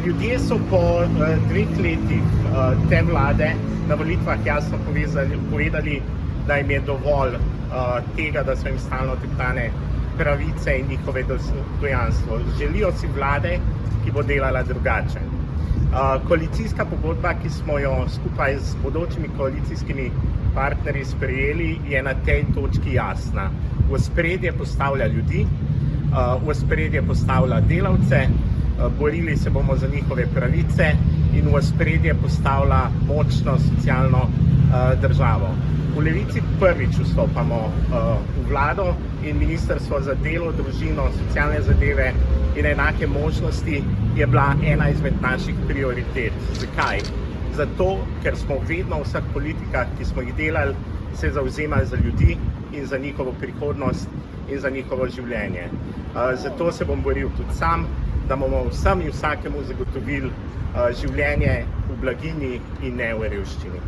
Ljudje so po 2 letih te vlade na volitvah jasno povedali, da jim je dovolj tega, da so jim stalno teptane pravice in njihove dostojanstvo. Želijo si vlade, ki bo delala drugače. Koalicijska pogodba, ki smo jo skupaj z bodočimi koalicijskimi partnerji sprejeli, je na tej točki jasna. V ospredje postavlja ljudi, v ospredje postavlja delavce, borili se bomo za njihove pravice in v ospredje postavlja močno socialno državo. V Levici prvič vstopamo v vlado in Ministrstvo za delo, družino, socialne zadeve in enake možnosti je bila ena izmed naših prioritet. Zakaj? Zato, ker smo vedno v vseh politikah, ki smo jih delali, se zavzemali za ljudi in za njihovo prihodnost in za njihovo življenje. Zato se bom boril tudi sam, da bomo vsem in vsakemu zagotovili življenje v blaginji in ne v revščini.